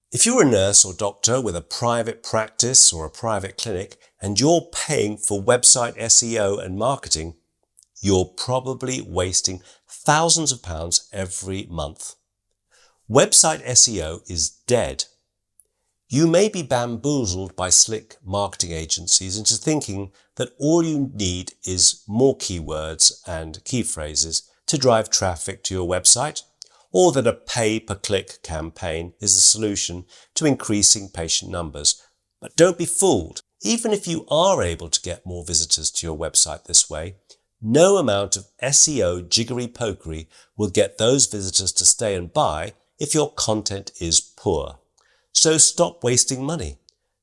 If you're a nurse or doctor with a private practice or a private clinic and you're paying for website SEO and marketing, you're probably wasting thousands of pounds every month. Website SEO is dead. You may be bamboozled by slick marketing agencies into thinking that all you need is more keywords and key phrases to drive traffic to your website, or that a pay-per-click campaign is a solution to increasing patient numbers. But don't be fooled. Even if you are able to get more visitors to your website this way, no amount of SEO jiggery-pokery will get those visitors to stay and buy if your content is poor. So stop wasting money.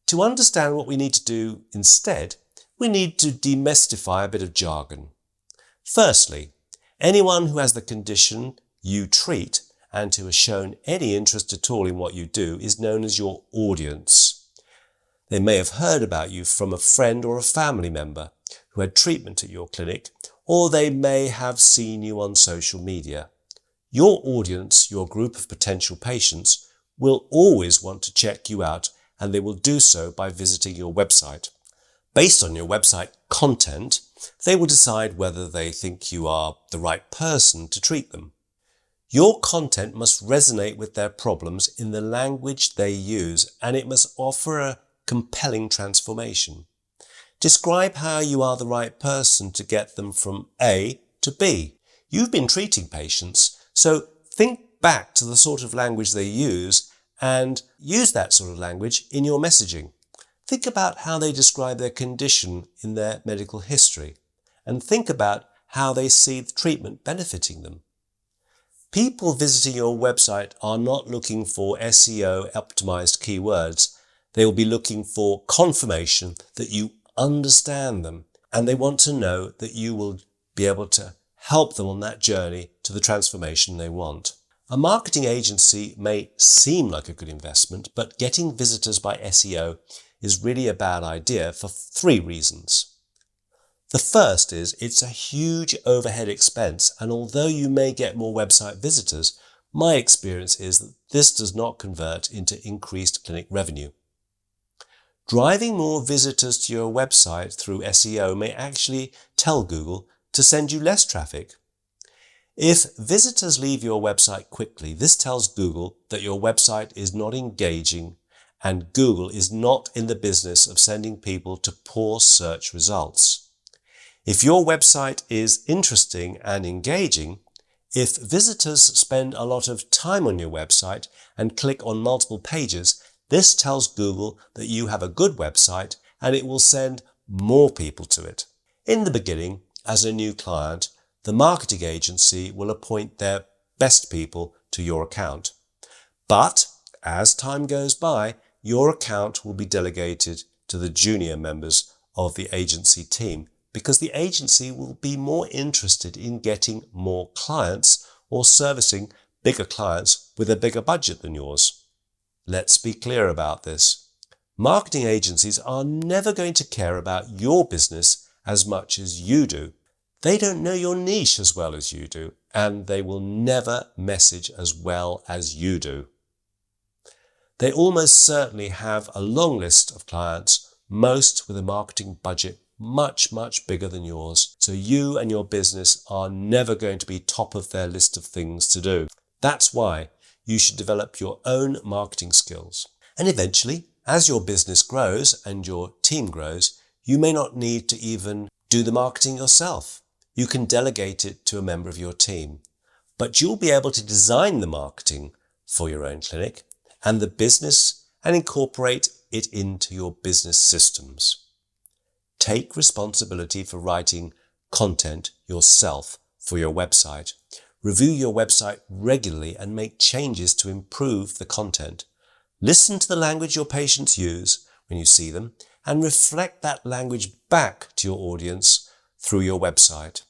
To understand what we need to do instead, we need to demystify a bit of jargon. Firstly, anyone who has the condition you treat and who has shown any interest at all in what you do is known as your audience. They may have heard about you from a friend or a family member who had treatment at your clinic, or they may have seen you on social media. Your audience, your group of potential patients, will always want to check you out, and they will do so by visiting your website. Based on your website content, they will decide whether they think you are the right person to treat them. Your content must resonate with their problems in the language they use, and it must offer a compelling transformation. Describe how you are the right person to get them from A to B. You've been treating patients, so think back to the sort of language they use and use that sort of language in your messaging. Think about how they describe their condition in their medical history, and think about how they see the treatment benefiting them. People visiting your website are not looking for SEO optimized keywords. They will be looking for confirmation that you understand them, and they want to know that you will be able to help them on that journey to the transformation they want. A marketing agency may seem like a good investment, but getting visitors by SEO is really a bad idea for 3 reasons. The first is it's a huge overhead expense, and although you may get more website visitors, my experience is that this does not convert into increased clinic revenue. Driving more visitors to your website through SEO may actually tell Google to send you less traffic. If visitors leave your website quickly, this tells Google that your website is not engaging, and Google is not in the business of sending people to poor search results. If your website is interesting and engaging, if visitors spend a lot of time on your website and click on multiple pages, this tells Google that you have a good website and it will send more people to it. In the beginning, as a new client, the marketing agency will appoint their best people to your account. But as time goes by, your account will be delegated to the junior members of the agency team, because the agency will be more interested in getting more clients or servicing bigger clients with a bigger budget than yours. Let's be clear about this. Marketing agencies are never going to care about your business as much as you do. They don't know your niche as well as you do, and they will never message as well as you do. They almost certainly have a long list of clients, most with a marketing budget much bigger than yours, so you and your business are never going to be top of their list of things to do. That's why you should develop your own marketing skills. And eventually, as your business grows and your team grows, you may not need to even do the marketing yourself. You can delegate it to a member of your team, but you'll be able to design the marketing for your own clinic and the business and incorporate it into your business systems. Take responsibility for writing content yourself for your website. Review your website regularly and make changes to improve the content. Listen to the language your patients use when you see them and reflect that language back to your audience through your website.